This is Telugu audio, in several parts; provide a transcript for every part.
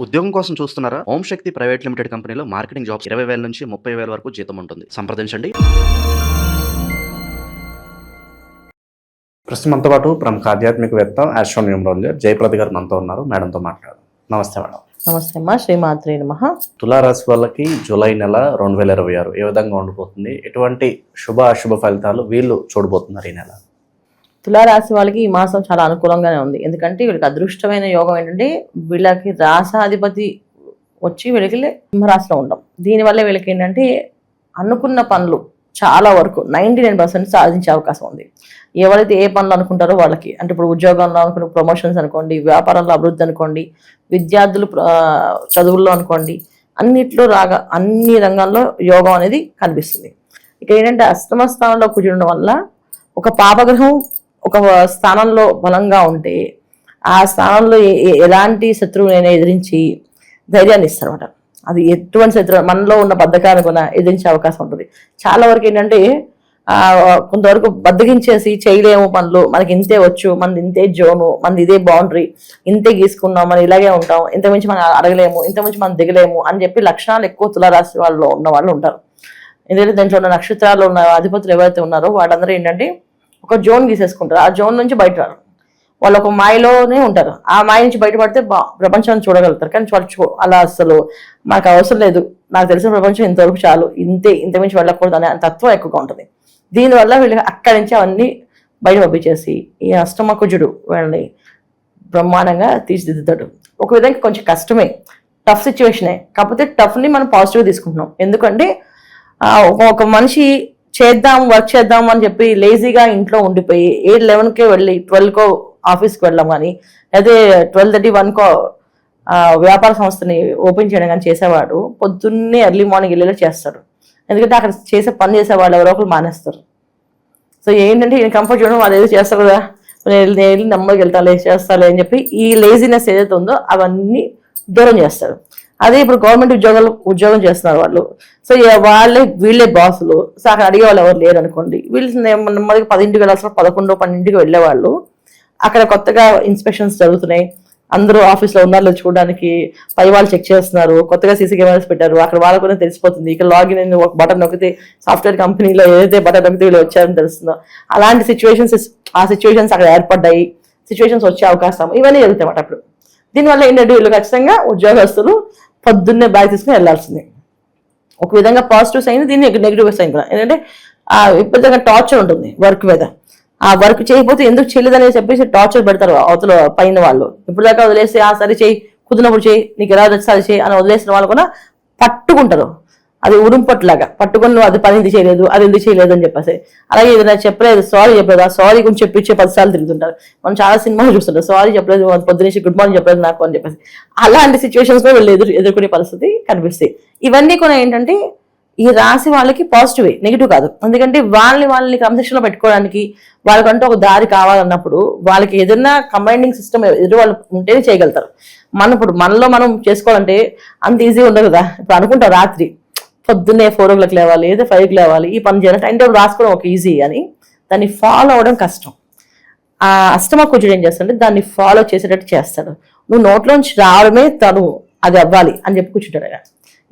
ఉద్యోగం కోసం చూస్తున్నారా? ఓం శక్తి ప్రైవేట్ లిమిటెడ్ కంపెనీలో మార్కెటింగ్ జాబ్స్ 20,000 నుంచి 30,000 వరకు జీతం ఉంటుంది. సంప్రదించండి. ప్రస్తుతం మనతో పాటు ప్రముఖ ఆధ్యాత్మికవేత్త ఆస్ట్రోన్యూమరాలజర్ జయప్రద గారు మనతో ఉన్నారు. మేడంతో మాట్లాడదాం. నమస్తే మేడం. నమస్తే అమ్మా. శ్రీమాత్రే నమః. తులారాశి వాళ్ళకి జూలై నెల 2026 ఏ విధంగా ఉండిపోతుంది? ఎటువంటి శుభ అశుభ ఫలితాలు వీళ్ళు చూడబోతున్నారు ఈ నెల? తులారాశి వాళ్ళకి ఈ మాసం చాలా అనుకూలంగానే ఉంది. ఎందుకంటే వీళ్ళకి అదృష్టమైన యోగం ఏంటంటే వీళ్ళకి రాసాధిపతి వచ్చి వీళ్ళకి సింహరాశిలో ఉండడం. దీనివల్ల వీళ్ళకి ఏంటంటే అనుకున్న పనులు చాలా వరకు 99% సాధించే అవకాశం ఉంది. ఎవరైతే ఏ పనులు అనుకుంటారో వాళ్ళకి, అంటే ఇప్పుడు ఉద్యోగంలో అనుకున్న ప్రమోషన్స్ అనుకోండి, వ్యాపారంలో అభివృద్ధి అనుకోండి, విద్యార్థులు చదువుల్లో అనుకోండి, అన్నిట్లో అన్ని రంగాల్లో యోగం అనేది కనిపిస్తుంది. ఇక ఏంటంటే అష్టమ స్థానంలో కూర్చుండడం వల్ల ఒక పాపగ్రహం ఒక స్థానంలో బలంగా ఉంటే ఆ స్థానంలో ఎలాంటి శత్రువునైనా ఎదిరించి ధైర్యాన్ని ఇస్తారన్నమాట. అది ఎటువంటి శత్రువు మనలో ఉన్న బద్ధకాన్ని కూడా ఎదిరించే అవకాశం ఉంటుంది. చాలా వరకు ఏంటంటే కొంతవరకు బద్దగించేసి చేయలేము పనులు, మనకి ఇంతే వచ్చు, మనది ఇంతే జోను, మనది ఇదే బౌండరీ, ఇంతే గీసుకున్నాం, మనం ఇలాగే ఉంటాం, ఇంతకుమించి మనం అడగలేము, ఇంతకుమించి మనం దిగలేము అని చెప్పి లక్షణాలు ఎక్కువ తులారాశి వాళ్ళు ఉన్న వాళ్ళు ఉంటారు. ఎందుకంటే దాంట్లో ఉన్న నక్షత్రాల్లో ఉన్న అధిపతులు ఎవరైతే ఉన్నారో వాళ్ళందరూ ఏంటంటే ఒక జోన్ గీసేసుకుంటారు. ఆ జోన్ నుంచి బయట రారు. వాళ్ళు ఒక మాయలోనే ఉంటారు. ఆ మాయ నుంచి బయటపడితే ప్రపంచాన్ని చూడగలుగుతారు. కానీ వాళ్ళు అలా అసలు మాకు అవసరం లేదు, నాకు తెలిసిన ప్రపంచం ఇంతవరకు చాలు, ఇంతమించి వెళ్ళకూడదు అనే తత్వం ఎక్కువగా ఉంటుంది. దీనివల్ల వీళ్ళకి అక్కడి నుంచి అవన్నీ బయట పంపించేసి ఈ అష్టమ కుజుడు వీళ్ళని బ్రహ్మాండంగా తీర్చిదిద్దుతాడు. ఒక విధంగా కొంచెం కష్టమే, టఫ్ సిచ్యువేషనే. కాకపోతే టఫ్ని మనం పాజిటివ్గా తీసుకుంటున్నాం. ఎందుకంటే ఒక మనిషి వర్క్ చేద్దాం అని చెప్పి లేజీగా ఇంట్లో ఉండిపోయి 8-11కే వెళ్ళి 12కో ఆఫీస్కి వెళ్ళాం కానీ, అదే 12:30, 1కో వ్యాపార సంస్థని ఓపెన్ చేయడం కానీ చేసేవాడు పొద్దున్నే ఎర్లీ మార్నింగ్ వెళ్ళేలా చేస్తాడు. ఎందుకంటే అక్కడ పని చేసేవాళ్ళు ఎవరో ఒకరు మానేస్తారు. సో ఏంటంటే ఈయన కంఫర్ట్ చూడడం, వాళ్ళు ఏదో చేస్తారు కదా, వెళ్ళి నెమ్మదికి వెళ్తాలే చేస్తాలే అని చెప్పి ఈ లేజినెస్ ఏదైతే ఉందో అవన్నీ దూరం చేస్తారు. అదే ఇప్పుడు గవర్నమెంట్ ఉద్యోగం చేస్తున్నారు వాళ్ళు. సో వీళ్ళే బాసులు. సో అక్కడ అడిగే వాళ్ళు ఎవరు లేరు అనుకోండి, వీళ్ళు నెమ్మదిగా 10ంటికి వెళ్ళాల్సిన 11, 12ంటికి వెళ్ళేవాళ్ళు. అక్కడ కొత్తగా ఇన్స్పెక్షన్స్ జరుగుతున్నాయి, అందరూ ఆఫీస్లో ఉన్నారో చూడడానికి పై వాళ్ళు చెక్ చేస్తున్నారు, కొత్తగా సీసీ కెమెరాస్ పెట్టారు, అక్కడ వాళ్ళకు కూడా తెలిసిపోతుంది. ఇక్కడ లాగిన్ అయిన ఒక బటన్ నొక్కితే సాఫ్ట్వేర్ కంపెనీలో ఏదైతే బటన్ నొక్కితే వీళ్ళు వచ్చారని తెలుస్తుందో అలాంటి సిచ్యువేషన్స్ అక్కడ ఏర్పడ్డాయి. సిచ్యువేషన్స్ వచ్చే అవకాశం ఇవన్నీ జరుగుతాయి అన్నమాట. అప్పుడు దీనివల్ల ఏంటంటే వీళ్ళు ఖచ్చితంగా ఉద్యోగస్తులు పొద్దున్నే బ్యాగ్ తీసుకుని వెళ్లాల్సిందే. ఒక విధంగా పాజిటివ్ సైన్, దీన్ని నెగిటివ్ సైన్ కూడా. ఏంటంటే విపరీతంగా టార్చర్ ఉంటుంది వర్క్ మీద. ఆ వర్క్ చేయకపోతే ఎందుకు చేయలేదని చెప్పేసి టార్చర్ పెడతారు అవతల పైన వాళ్ళు. ఇప్పుడు దాకా వదిలేసి సరే చేయి, కుదిరినప్పుడు చేయి, నీకు ఎలా వచ్చి అది చేయి అని వదిలేసిన వాళ్ళు కూడా పట్టుకుంటారు. అది ఉడుంపట్లాగా పట్టుకొని నువ్వు అది పని ఎందుకు చేయలేదు, అది ఎందుకు చేయలేదు అని చెప్పేసి. అలాగే ఏదైనా చెప్పలేదు, సారీ చెప్పలేదు, ఆ సారీ గురించి చెప్పించే 10 సార్లు తిరుగుతుంటారు. మనం చాలా సినిమాలు చూస్తుంటారు, సారీ చెప్పలేదు, పొద్దున్నేసి గుడ్ మార్నింగ్ చెప్పలేదు నాకు అని చెప్పేసి. అలాంటి సిచ్యువేషన్స్ లో వీళ్ళు ఎదుర్కొనే పరిస్థితి కనిపిస్తాయి. ఇవన్నీ కూడా ఏంటంటే ఈ రాశి వాళ్ళకి పాజిటివ్, నెగిటివ్ కాదు. ఎందుకంటే వాళ్ళని క్రమశిక్షణలో పెట్టుకోవడానికి వాళ్ళకంటూ ఒక దారి కావాలన్నప్పుడు వాళ్ళకి ఏదైనా కంబైనింగ్ సిస్టమ్ ఎదురు వాళ్ళు ఉంటేనే చేయగలుగుతారు. ఇప్పుడు మనలో మనం చేసుకోవాలంటే అంత ఈజీ ఉండదు కదా. ఇప్పుడు అనుకుంటాం రాత్రి పొద్దున్నే 4 o'clock లేవాలి, లేదా 5కి లేవాలి, ఈ పని చేయాలి, టైం టేబుల్ రాసుకోవడం ఒక ఈజీ అని దాన్ని ఫాలో అవ్వడం కష్టం. ఆ అష్టమ కుజుడు ఏం చేస్తాడంటే దాన్ని ఫాలో చేసేటట్టు చేస్తాడు. నువ్వు నోట్లోంచి రావడమే తను అది అవ్వాలి అని చెప్పి కూర్చుంటాడు ఆయన.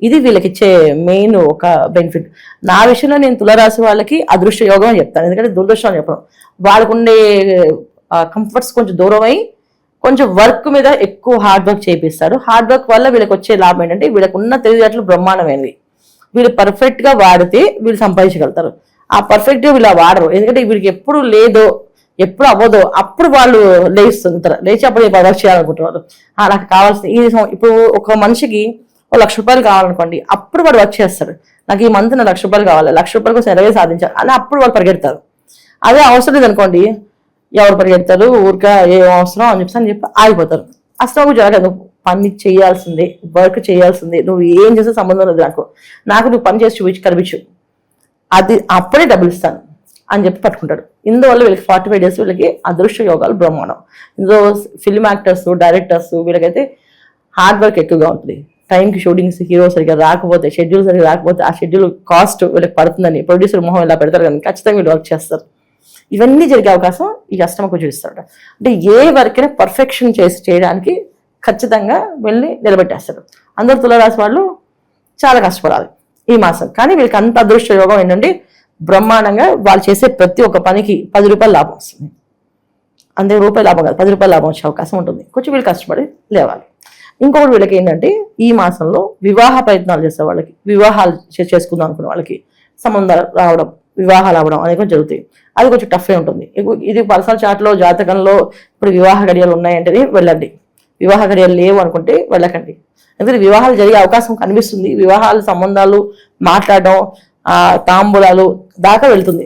ఇది వీళ్ళకి ఇచ్చే మెయిన్ ఒక బెనిఫిట్. నా విషయంలో నేను తులారాశి వాళ్ళకి అదృష్ట యోగం అని చెప్తాను. ఎందుకంటే దురదృష్టం అని చెప్పడం, వాళ్ళకు ఉండే కంఫర్ట్స్ కొంచెం దూరం అయ్యి కొంచెం వర్క్ మీద ఎక్కువ హార్డ్ వర్క్ చేపిస్తారు. హార్డ్ వర్క్ వల్ల వీళ్ళకి వచ్చే లాభం ఏంటంటే వీళ్ళకు ఉన్న తెలివితేటలు బ్రహ్మాండమైనవి. వీళ్ళు పర్ఫెక్ట్గా వాడితే వీళ్ళు సంపాదించగలుగుతారు. ఆ పర్ఫెక్ట్గా వీళ్ళు వాడరు. ఎందుకంటే వీళ్ళకి ఎప్పుడు లేదో, ఎప్పుడు అవ్వదో అప్పుడు వాళ్ళు లేచి అప్పుడు వర్క్ చేయాలనుకుంటున్నారు. నాకు కావాల్సిన ఇప్పుడు ఒక మనిషికి ₹1,00,000 కావాలనుకోండి, అప్పుడు వాడు వర్క్ చేస్తాడు. నాకు ఈ మంత్ నా ₹1,00,000 కావాలి, ₹1,00,000 కోసం 20 సాధించాలి అని అప్పుడు వాళ్ళు పరిగెడతారు. అదే అవసరం లేదనుకోండి, ఎవరు పరిగెడతారు, ఊరికా ఏం అవసరం అని చెప్పి ఆగిపోతారు. అసలు జరగదు. పని చేయాల్సిందే, వర్క్ చేయాల్సిందే, నువ్వు ఏం చేసే సంబంధం లేదు నాకు నువ్వు పని చేసి కనిపించు, అది అప్పుడే డబ్బులు ఇస్తాను అని చెప్పి పట్టుకుంటాడు. ఇందువల్ల వీళ్ళకి 45 days వీళ్ళకి అదృష్ట యోగాలు బ్రహ్మాండం. ఇందులో ఫిల్మ్ యాక్టర్స్, డైరెక్టర్స్ వీళ్ళకైతే హార్డ్ వర్క్ ఎక్కువగా ఉంటుంది. టైంకి షూటింగ్స్ హీరో సరిగ్గా రాకపోతే, షెడ్యూల్ సరిగ్గా రాకపోతే ఆ షెడ్యూల్ కాస్ట్ వీళ్ళకి పడుతుందని ప్రొడ్యూసర్ మొహం ఇలా పెడతారు కానీ ఖచ్చితంగా వీళ్ళు వర్క్ చేస్తారు. ఇవన్నీ జరిగే అవకాశం ఈ అష్టమ కుజుడు ఇస్తాడు. అంటే ఏ వర్క్ అయినా పర్ఫెక్షన్ చేయడానికి ఖచ్చితంగా వెళ్ళి నిలబెట్టేస్తాడు. అందరూ తులారాశి వాళ్ళు చాలా కష్టపడాలి ఈ మాసం. కానీ వీళ్ళకి అంత అదృష్ట యోగం ఏంటంటే బ్రహ్మాండంగా వాళ్ళు చేసే ప్రతి ఒక్క పనికి 10 రూపాయలు లాభం వస్తుంది. అంతే రూపాయలు లాభం కాదు, 10 రూపాయలు లాభం వచ్చే అవకాశం ఉంటుంది. కొంచెం వీళ్ళు కష్టపడి లేవాలి. ఇంకొకటి వీళ్ళకి ఏంటంటే ఈ మాసంలో వివాహ ప్రయత్నాలు చేసే వాళ్ళకి, వివాహాలు చేసుకుందాం అనుకున్న వాళ్ళకి సంబంధాలు రావడం, వివాహాలు అవ్వడం అనేది కొంచెం జరుగుతాయి. అది కొంచెం టఫే ఉంటుంది. ఇది పర్సనల్ చార్ట్లో జాతకంలో ఇప్పుడు వివాహ గడియలు ఉన్నాయంటేనే వెళ్ళండి, వివాహ గడియలు లేవు అనుకుంటే వెళ్ళకండి. ఎందుకంటే వివాహాలు జరిగే అవకాశం కనిపిస్తుంది. వివాహాలు సంబంధాలు మాట్లాడడం, తాంబూలాలు దాకా వెళ్తుంది.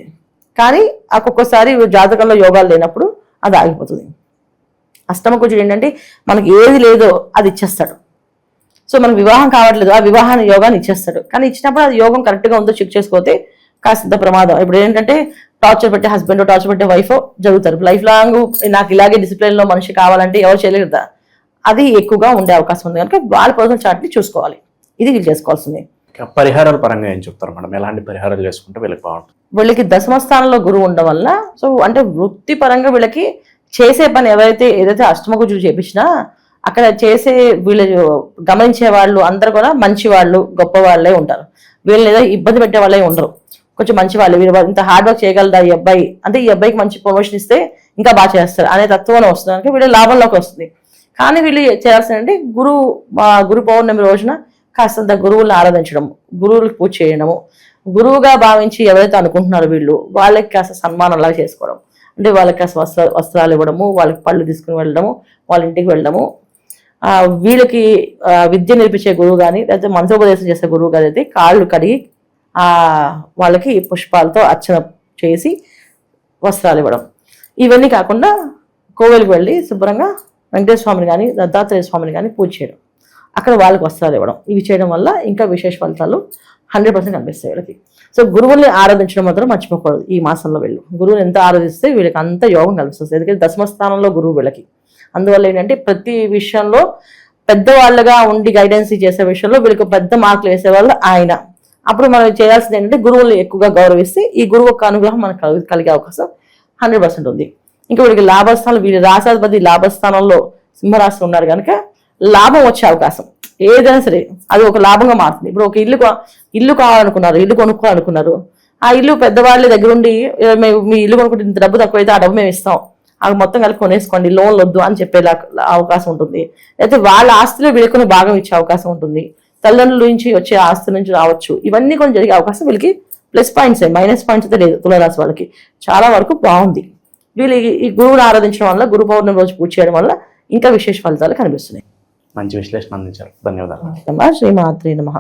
కానీ ఒక్కొక్కసారి జాతకంలో యోగాలు లేనప్పుడు అది ఆగిపోతుంది. అష్టమ కుజుడు ఏంటంటే మనకి ఏది లేదో అది ఇచ్చేస్తాడు. సో మనకు వివాహం కావట్లేదు, ఆ వివాహాన్ని యోగాన్ని ఇచ్చేస్తాడు. కానీ ఇచ్చినప్పుడు అది యోగం కరెక్ట్గా ఉందో చెక్ చేసుకోతే కాస్త ప్రమాదం. ఇప్పుడు ఏంటంటే టార్చర్ పెట్టే హస్బెండ్, టార్చర్ పెట్టే వైఫ్ జరుగుతారు. లైఫ్ లాంగ్ నాకు ఇలాగే డిసిప్లిన్లో మనిషి కావాలంటే ఎవరు చేయలేరు కదా, అది ఎక్కువగా ఉండే అవకాశం ఉంది. కనుక వాళ్ళ పర్సనల్ చార్ట్ని చూసుకోవాలి. ఇది వీళ్ళు చేసుకోవాల్సింది. పరిహారాల పరంగా ఏం చెప్తారు మేడం? ఎలాంటి పరిహారాలు చేసుకుంటే వీళ్ళకి బాగుంటుంది? వీళ్ళకి దశమ స్థానంలో గురువు ఉండడం వల్ల, సో అంటే వృత్తిపరంగా వీళ్ళకి చేసే పని ఏదైతే అష్టమ కుజుడు చేపించినా అక్కడ చేసే వీళ్ళు గమనించే వాళ్ళు అందరూ కూడా మంచి వాళ్ళు, గొప్ప వాళ్ళే ఉంటారు. వీళ్ళు ఏదో ఇబ్బంది పెట్టే వాళ్ళే ఉండరు, కొంచెం మంచి వాళ్ళు. వీళ్ళు ఇంత హార్డ్ వర్క్ చేయగలదా ఈ అబ్బాయి అంటే, ఈ అబ్బాయికి మంచి ప్రమోషన్ ఇస్తే ఇంకా బాగా చేస్తారు అనే తత్వం వస్తుంది. కనుక వీళ్ళు లాభంలోకి వస్తుంది. కానీ వీళ్ళు చేయాల్సిందంటే గురు పౌర్ణమి రోజున కాస్తంత గురువులను ఆరాధించడం, గురువులకు పూజ చేయడము, గురువుగా భావించి ఎవరైతే అనుకుంటున్నారో వీళ్ళు వాళ్ళకి కాస్త సన్మానంలాగా చేసుకోవడం. అంటే వాళ్ళకి కాస్త వస్త్రాలు ఇవ్వడము, వాళ్ళకి పళ్ళు తీసుకుని వెళ్ళడము, వాళ్ళ ఇంటికి వెళ్ళడము. వీళ్ళకి విద్య నేర్పించే గురువు కానీ లేకపోతే మంత్రోపదేశం చేసే గురువు కానీ అయితే కాళ్ళు కడిగి వాళ్ళకి పుష్పాలతో అర్చన చేసి వస్త్రాలు ఇవ్వడం. ఇవన్నీ కాకుండా కోవెలకు వెళ్ళి శుభ్రంగా వెంకటేశ్వర స్వామిని కానీ దత్తాత్రేయ స్వామిని కానీ పూజ చేయడం, అక్కడ వాళ్ళకి వస్త్రాలు ఇవ్వడం. ఇవి చేయడం వల్ల ఇంకా విశేష ఫలితాలు 100% కనిపిస్తాయి వీళ్ళకి. సో గురువుల్ని ఆరాధించడం మాత్రం మర్చిపోకూడదు. ఈ మాసంలో వీళ్ళు గురువుని ఎంత ఆరాధిస్తే వీళ్ళకి అంత యోగం కనిపిస్తుంది. ఎందుకంటే దశమ స్థానంలో గురువు వీళ్ళకి. అందువల్ల ఏంటంటే ప్రతి విషయంలో పెద్దవాళ్ళగా ఉండి గైడెన్స్ చేసే విషయంలో వీళ్ళకి పెద్ద మార్కులు వేసేవాళ్ళు ఆయన. అప్పుడు మనం చేయాల్సింది ఏంటంటే గురువుల్ని ఎక్కువగా గౌరవిస్తే ఈ గురువు యొక్క అనుగ్రహం మనకు కలిగే అవకాశం 100% ఉంది. ఇంకా వీళ్ళకి లాభస్థానం, వీళ్ళ రాశాధిపతి లాభస్థానంలో సింహరాశి ఉన్నారు కనుక లాభం వచ్చే అవకాశం ఏదైనా సరే అది ఒక లాభంగా మారుతుంది. ఇప్పుడు ఒక ఇల్లు కావాలనుకున్నారు, ఇల్లు కొనుక్కోవాలనుకున్నారు, ఆ ఇల్లు పెద్దవాళ్ళ దగ్గర ఉండి మీ ఇల్లు కొనుక్కుంటే ఇంత డబ్బు తక్కువైతే ఆ డబ్బు మేము ఇస్తాం, అవి మొత్తం కలిపి కొనేసుకోండి, లోన్లు వద్దు అని చెప్పే అవకాశం ఉంటుంది. అయితే వాళ్ళ ఆస్తిలో వీళ్ళకొని భాగం ఇచ్చే అవకాశం ఉంటుంది. తల్లిదండ్రుల నుంచి వచ్చే ఆస్తి నుంచి రావచ్చు. ఇవన్నీ కొన్ని జరిగే అవకాశం వీళ్ళకి ప్లస్ పాయింట్స్, మైనస్ పాయింట్స్ అయితే లేదు. తులారాశి వాళ్ళకి చాలా వరకు బాగుంది. వీళ్ళు ఈ గురువుని ఆరాధించడం వల్ల, గురు పౌర్ణమి రోజు పూజ చేయడం వల్ల ఇంకా విశేష ఫలితాలు కనిపిస్తున్నాయి. మంచి విశ్లేషణ అందించారు. ధన్యవాదాలు. శ్రీమాత్రే నమః.